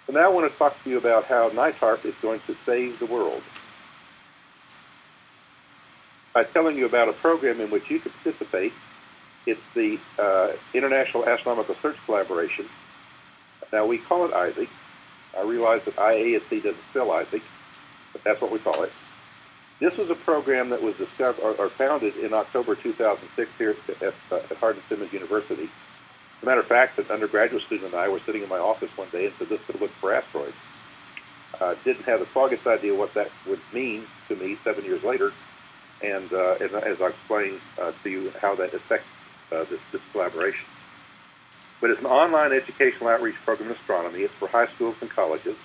So now I want to talk to you about how NITARP is going to save the world by telling you about a program in which you can participate. It's the International Astronomical Search Collaboration. Now, we call it ISAC. I realize that IASC doesn't spell ISAC, but that's what we call it. This was a program that was discovered or founded in October 2006 here at Hardin-Simmons University. As a matter of fact, an undergraduate student and I were sitting in my office one day and said, let's go look for asteroids. Didn't have the foggiest idea what that would mean to me 7 years later, and as I explained to you how that affects this collaboration. But it's an online educational outreach program in astronomy. It's for high schools and colleges.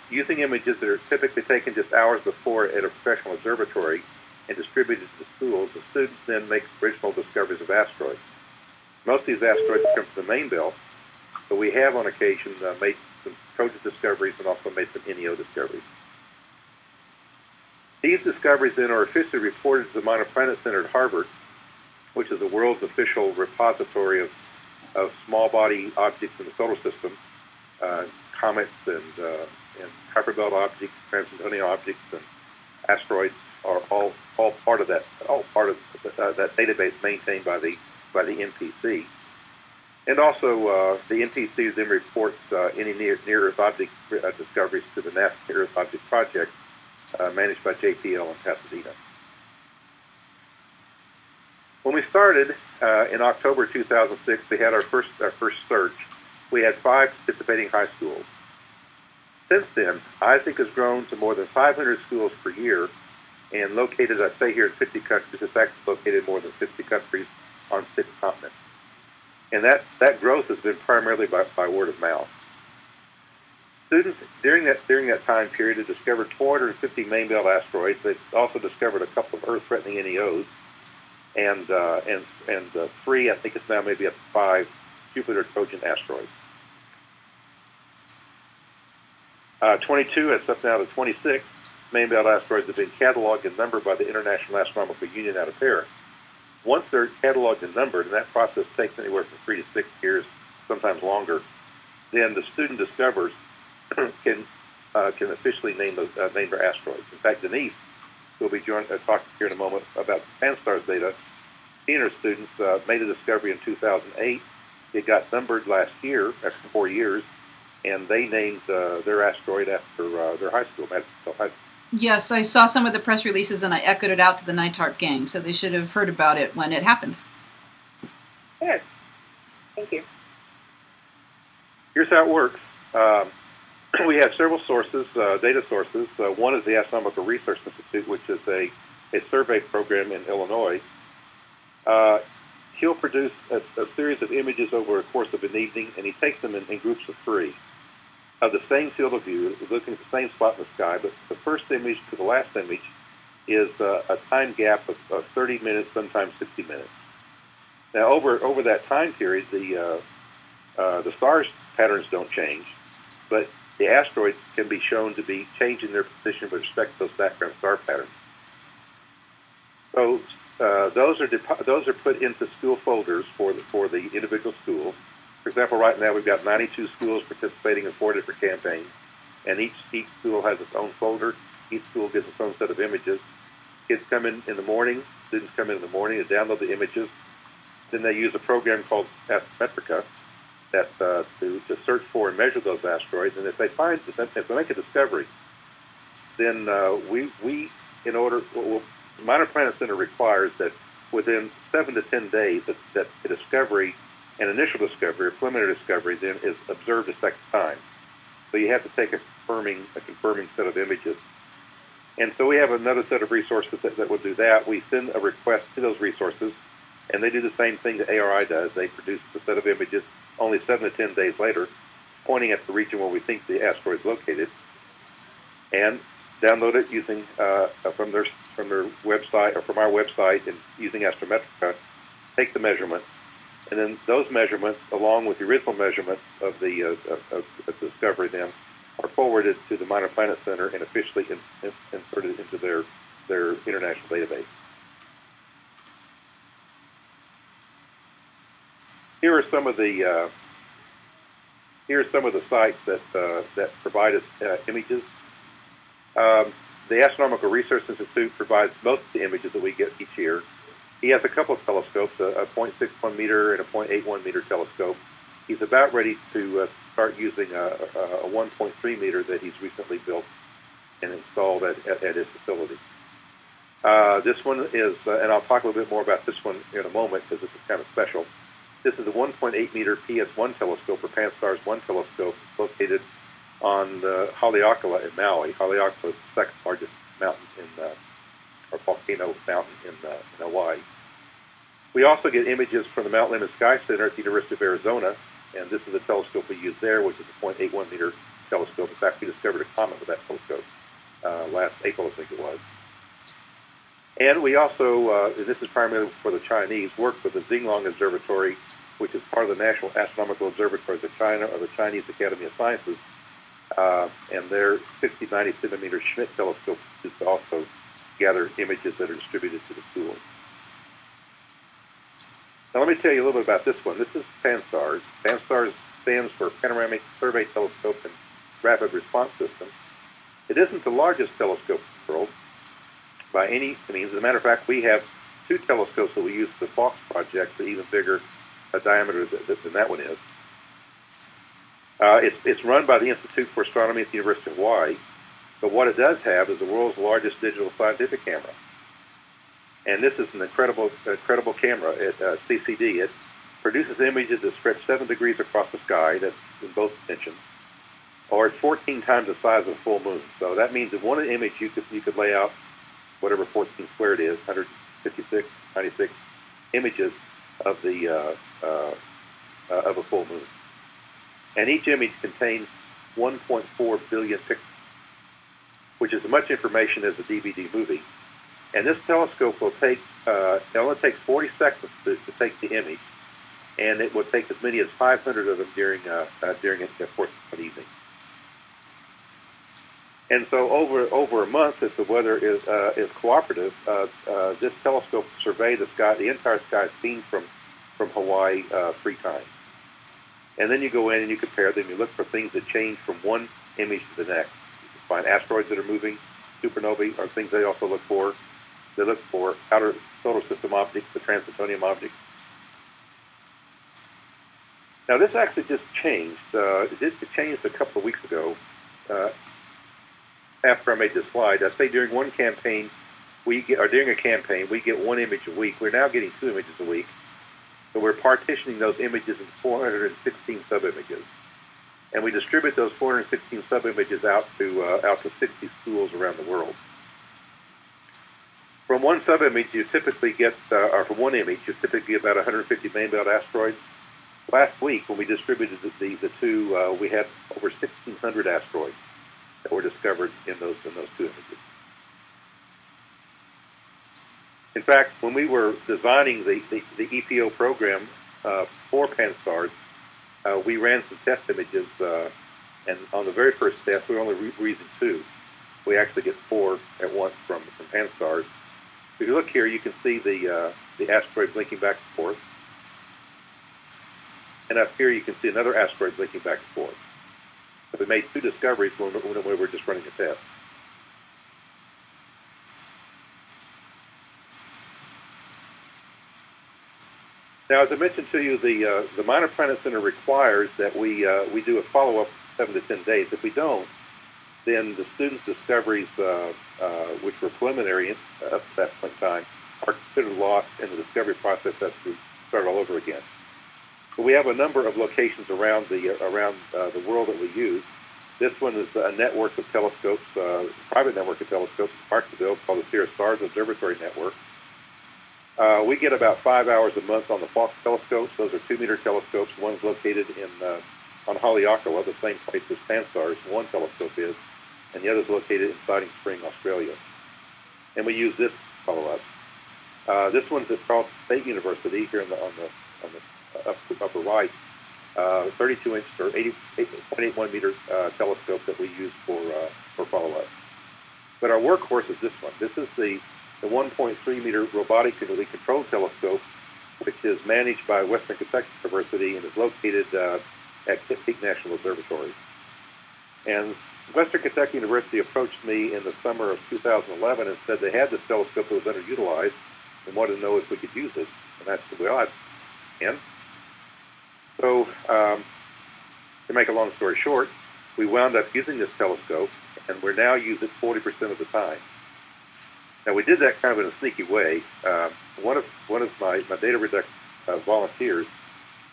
Using images that are typically taken just hours before at a professional observatory and distributed to the schools, the students then make original discoveries of asteroids. Most of these asteroids come from the main belt, but we have on occasion made some Trojan discoveries and also made some NEO discoveries. These discoveries then are officially reported to the Minor Planet Center at Harvard, which is the world's official repository of small body objects in the solar system. Comets and hyperbelt objects, transcendental objects, and asteroids are all part of that. That database maintained by the NPC, and also the NPC then reports any near-Earth object discoveries to the NASA Near-Earth Object Project, managed by JPL in Pasadena. When we started in October 2006, we had our first search. We had 5 participating high schools. Since then, ISAC has grown to more than 500 schools per year and located, I say here, in 50 countries. It's actually located in more than 50 countries on 6 continents. And that growth has been primarily by word of mouth. Students, during that time period, have discovered 450 main belt asteroids. They've also discovered a couple of Earth-threatening NEOs, and 3, I think it's now maybe up to 5, Jupiter Trojan asteroids. 22, it's up now to 26 main belt asteroids have been cataloged and numbered by the International Astronomical Union out of Paris. Once they're cataloged and numbered, and that process takes anywhere from 3 to 6 years, sometimes longer, then the student discoverers can officially name their asteroids. In fact, Denise will be talking here in a moment about Pan-STARRS data. She and her students made a discovery in 2008. It got numbered last year, after 4 years, and they named their asteroid after their high school, Madisonville High School. Yes, I saw some of the press releases and I echoed it out to the NITARP gang, so they should have heard about it when it happened. Good. Thank you. Here's how it works. We have several sources, data sources. One is the Astronomical Research Institute, which is a survey program in Illinois. He'll produce a series of images over a course of an evening, and he takes them in groups of 3 of the same field of view, looking at the same spot in the sky, but the first image to the last image is a time gap of 30 minutes, sometimes 60 minutes. Now, over that time period, the stars patterns don't change, but the asteroids can be shown to be changing their position with respect to those background star patterns. So those are put into school folders for the individual schools. For example, right now we've got 92 schools participating in 4 different campaigns, and each school has its own folder. Each school gets its own set of images. Kids come in the morning, students come in the morning to download the images. Then they use a program called Astronomical to search for and measure those asteroids. And if they make a discovery, then Minor Planet Center requires that within 7 to 10 days that a discovery, an initial discovery, a preliminary discovery, then is observed a second time. So you have to take a confirming set of images. And so we have another set of resources that will do that. We send a request to those resources, and they do the same thing that ARI does. They produce a set of images only 7 to 10 days later, pointing at the region where we think the asteroid is located, and download it using from their website or from our website, and using Astronomical, take the measurements, and then those measurements, along with the original measurements of the discovery, then are forwarded to the Minor Planet Center and officially inserted into their international database. Here are some of the Here are some of the sites that provide us images. The Astronomical Research Institute provides most of the images that we get each year. He has a couple of telescopes, a 0.61 meter and a 0.81 meter telescope. He's about ready to start using a 1.3 meter that he's recently built and installed at his facility. This one is, and I'll talk a little bit more about this one in a moment because this is kind of special. This is a 1.8 meter Ps1 Telescope, or Pan-STARRS 1 telescope, located on Haleakala in Maui. Haleakala is the second largest mountain or volcano mountain in Hawaii. We also get images from the Mount Lemmon Sky Center at the University of Arizona, and this is a telescope we use there, which is a 0.81 meter telescope. In fact, we discovered a comet with that telescope last April, I think it was. And we also, and this is primarily for the Chinese, work with the Xinglong Observatory, which is part of the National Astronomical Observatories of China, or the Chinese Academy of Sciences, and their 60-90 centimeter Schmidt telescope is to also gather images that are distributed to the schools. Now let me tell you a little bit about this one. This is Pan-STARRS. Pan-STARRS stands for Panoramic Survey Telescope and Rapid Response System. It isn't the largest telescope in the world by any means. As a matter of fact, we have two telescopes that we use for the FAWCS project, with even bigger diameter than that one is. It's run by the Institute for Astronomy at the University of Hawaii, but what it does have is the world's largest digital scientific camera. And this is an incredible camera at CCD. It produces images that stretch 7 degrees across the sky, that's in both dimensions, or it's 14 times the size of a full moon. So that means that one image you could lay out whatever 14 squared is, 156, 96 images of a full moon. And each image contains 1.4 billion pixels, which is as much information as a DVD movie. And this telescope will take, it only takes 40 seconds to take the image, and it will take as many as 500 of them during the course of an evening. And so over a month, if the weather is cooperative, this telescope will survey the sky, the entire sky seen from Hawaii 3 times. And then you go in and you compare them. You look for things that change from one image to the next. You can find asteroids that are moving, supernovae are things they also look for. They look for outer solar system objects, the trans-Plutonian objects. Now this actually just changed. It changed a couple of weeks ago. After I made this slide, I say during one campaign, during a campaign, we get 1 image a week. We're now getting 2 images a week. So we're partitioning those images into 416 sub-images. And we distribute those 416 sub-images out to 60 schools around the world. From one sub-image, you typically get, or from one image, you typically get about 150 main-belt asteroids. Last week, when we distributed the two, we had over 1,600 asteroids that were discovered in those 2 images. In fact, when we were designing the EPO program for Pan-STARRS, we ran some test images, and on the very first test, we were only using 2. We actually get 4 at once from Pan-STARRS. If you look here, you can see the asteroid blinking back and forth. And up here, you can see another asteroid blinking back and forth. So we made 2 discoveries when we were just running a test. Now, as I mentioned to you, the Minor Planet Center requires that we do a follow-up 7 to 10 days. If we don't, then the students' discoveries, which were preliminary up to that point in time, are considered lost, and the discovery process has to start all over again. So we have a number of locations around the world that we use. This one is a network of telescopes, private network of telescopes in Parksville called the Sierra Stars Observatory Network. We get about 5 hours a month on the FAWCS telescopes. Those are 2-meter telescopes. One's located on Haleakala, the same place as Pan-STARRS 1 telescope is, and the other is located in Siding Spring, Australia. And we use this follow-up. This one's at Charleston State University here on the upper right, 32-inch or 80.81 meter telescope that we use for follow-up. But our workhorse is this one. This is the 1.3 meter robotically controlled telescope, which is managed by Western Kentucky University and is located at Peak National Observatory. And Western Kentucky University approached me in the summer of 2011 and said they had this telescope that was underutilized and wanted to know if we could use it. And I said, well, I can. So, to make a long story short, we wound up using this telescope, and we're now using it 40% of the time. Now, we did that kind of in a sneaky way. One of my data reduction volunteers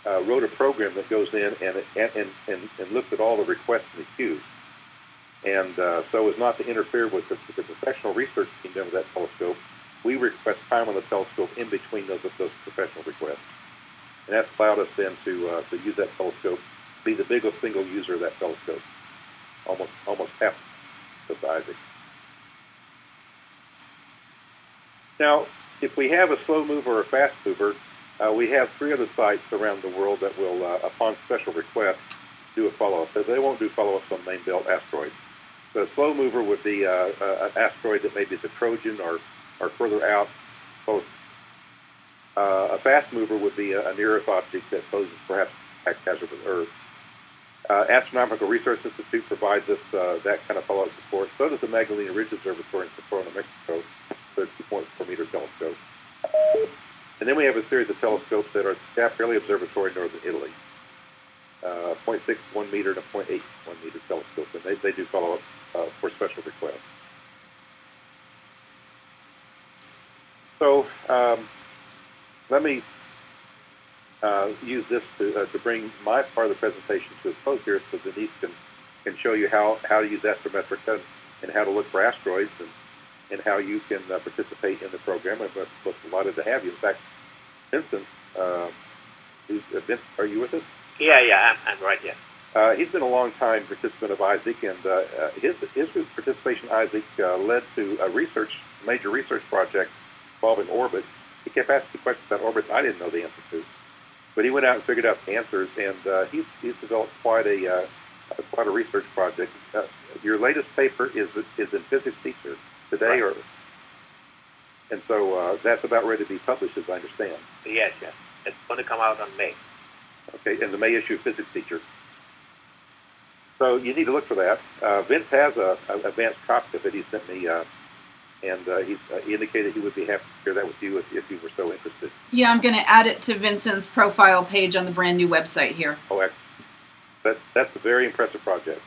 wrote a program that goes in and looks at all the requests in the queue. And so as not to interfere with the professional research being done with that telescope, we request time on the telescope in between those professional requests. And that's allowed us then to use that telescope, be the biggest single user of that telescope, almost half the size. Now, if we have a slow mover or a fast mover, we have 3 other sites around the world that will, upon special request, do a follow-up. So they won't do follow-ups on main belt asteroids. So a slow mover would be an asteroid that maybe is a Trojan or further out. A fast mover would be a near-Earth object that poses perhaps hazard with Earth. Astronomical Research Institute provides us that kind of follow-up support. So does the Magdalena Ridge Observatory in Socorro, New Mexico, with a 2.4-meter telescope. And then we have a series of telescopes that are at Schiaparelli Observatory in northern Italy. 0.61 meter to 0.81 meter telescope, and they do follow up for special requests. So let me use this to bring my part of the presentation to a close here, so Denise can show you how to use astrometrica and how to look for asteroids and how you can participate in the program. And we're delighted to have you. In fact, Vincent, are you with us? Yeah, I'm right here. He's been a long-time participant of ISAC, and his participation in ISAC led to a major research project involving orbits. He kept asking questions about orbits I didn't know the answer to, but he went out and figured out the answers, and he's developed quite a research project. Your latest paper is in Physics Teacher today, right. And so that's about ready to be published, as I understand. Yes. It's going to come out on May. Okay, in the May issue of Physics Teacher. So you need to look for that. Vince has an advanced copy of it he sent me, and he indicated he would be happy to share that with you if you were so interested. Yeah, I'm going to add it to Vincent's profile page on the brand new website here. Oh, excellent. That's a very impressive project.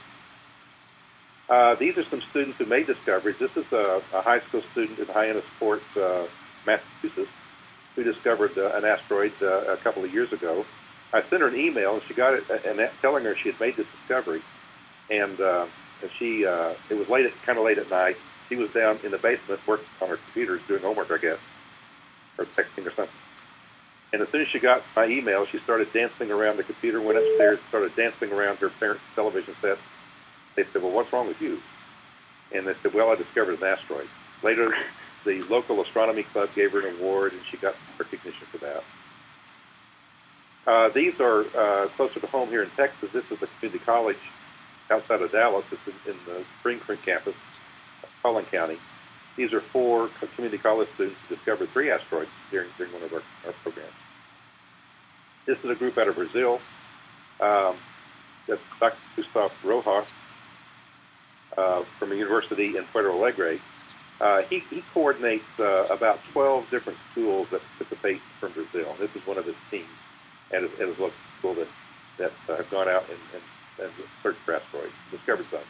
These are some students who made discoveries. This is a high school student in Hyannisport, Massachusetts, who discovered an asteroid a couple of years ago. I sent her an email, and she got it, and telling her she had made this discovery. And it was kind of late at night. She was down in the basement working on her computer, doing homework, I guess, or texting or something. And as soon as she got my email, she started dancing around the computer, went upstairs, started dancing around her parents' television set. They said, well, what's wrong with you? And they said, well, I discovered an asteroid. Later, the local astronomy club gave her an award, and she got recognition for that. These are closer to home here in Texas. This is a community college outside of Dallas. It's in the Spring Creek campus, Collin County. These are 4 community college students who discovered 3 asteroids during one of our programs. This is a group out of Brazil. That's Dr. Gustavo Rojas from a university in Puerto Alegre. He coordinates about 12 different schools that participate from Brazil. This is one of his teams at his local school that have gone out and searched for asteroids, discovered some.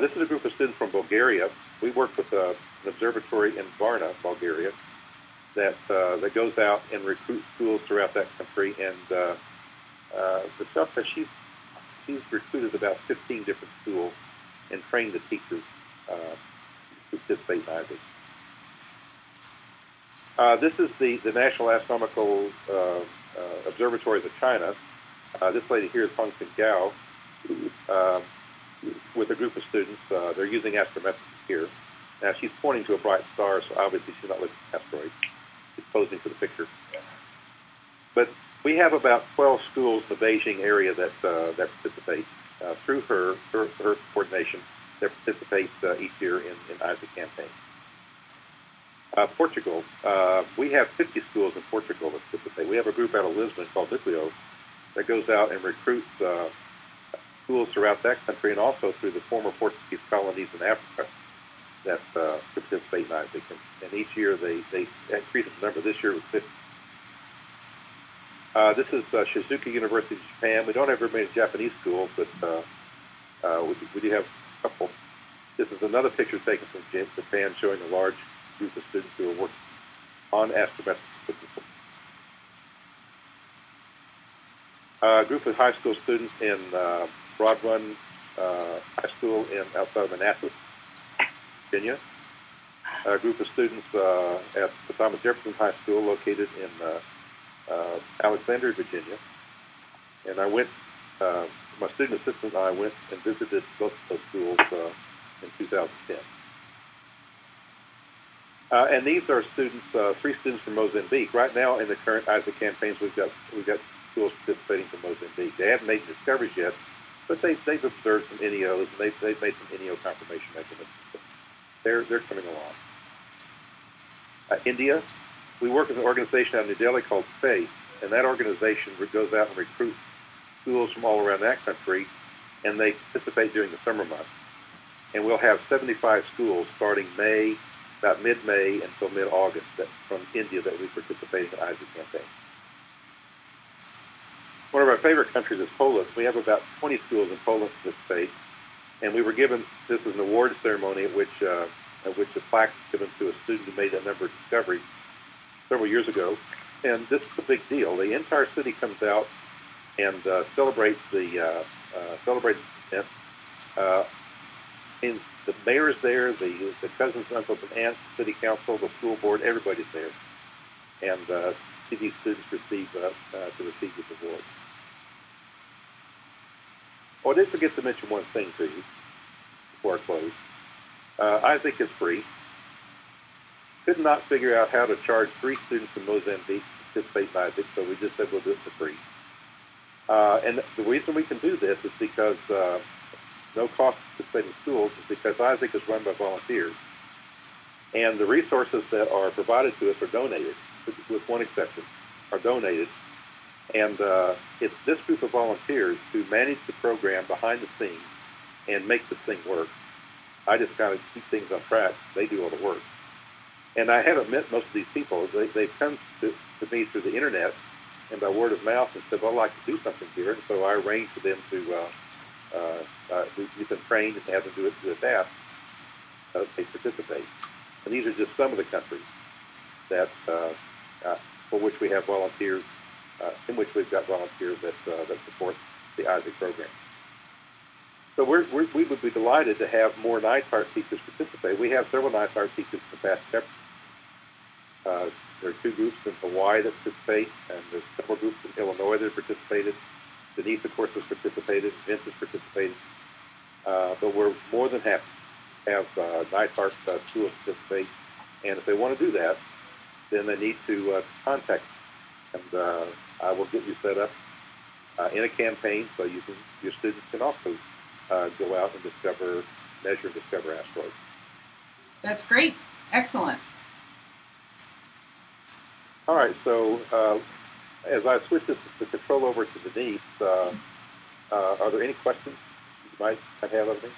This is a group of students from Bulgaria. We work with an observatory in Varna, Bulgaria, that goes out and recruits schools throughout that country. And the stuff that she's recruited about 15 different schools and trained the teachers who participate in ISAC. This is the National Astronomical Observatories of China. This lady here is Hongxin Gao, with a group of students. They're using astrometrics here. Now, she's pointing to a bright star, so obviously she's not looking at asteroids. She's posing for the picture. But we have about 12 schools in the Beijing area that participate through her coordination. That participate each year in ISAC campaigns. Portugal, we have 50 schools in Portugal that participate. We have a group out of Lisbon called Nucleo that goes out and recruits schools throughout that country and also through the former Portuguese colonies in Africa that participate in ISAC. And each year they increase the number. This year it was 50. This is Shizuka University, Japan. We don't have very many Japanese schools, but we do have a couple. This is another picture taken from Japan showing a large group of students who are working on astrometric statistics. A group of high school students in Broad Run High School outside of Manassas, Virginia. A group of students at the Thomas Jefferson High School located in Alexandria, Virginia. And I went, my student assistant and I went and visited both of those schools in 2010. And these are students, 3 students from Mozambique. Right now in the current ISAC campaigns, we've got schools participating from Mozambique. They haven't made discoveries yet, but they've observed some NEOs and they've made some NEO confirmation mechanisms. They're coming along. India, we work with an organization out of New Delhi called SPACE, and that organization goes out and recruits schools from all around that country, and they participate during the summer months. And we'll have 75 schools starting May, about mid-May until mid-August from India that we participate in the ISAC campaign. One of our favorite countries is Poland. We have about 20 schools in Poland participate, and we were given, this is an award ceremony at which a plaque was given to a student who made a number of discoveries several years ago. And this is a big deal. The entire city comes out and celebrates the event. And the mayor's there, the cousins, uncles, and aunts, the city council, the school board, everybody's there. And see these students receive this award. Oh, I did forget to mention one thing to you before I close. ISAC is free. Could not figure out how to charge 3 students from Mozambique to participate in ISAC, so we just said we'll do it for free. And the reason we can do this is because no cost to participate in schools is because ISAC is run by volunteers. And the resources that are provided to us are donated, with one exception, are donated. And it's this group of volunteers who manage the program behind the scenes and make this thing work. I just kind of keep things on track. They do all the work. And I haven't met most of these people. They've come to me through the internet and by word of mouth and said, well, I'd like to do something here. And so I arranged for them to, we've been trained and have them do that. They participate. And these are just some of the countries that, for which we have volunteers, in which we've got volunteers that support the ISAC program. So we would be delighted to have more NITARP teachers participate. We have several NITARP teachers in the past chapter. There are 2 groups in Hawaii that participate, and there's several groups in Illinois that have participated. Denise, of course, has participated. Vince has participated. But we're more than happy to have NITARP schools participate. And if they want to do that, then they need to contact me. And I will get you set up in a campaign so your students can also go out and measure and discover asteroids. That's great. Excellent. All right, so as I switch the control over to Denise, are there any questions you might have of me?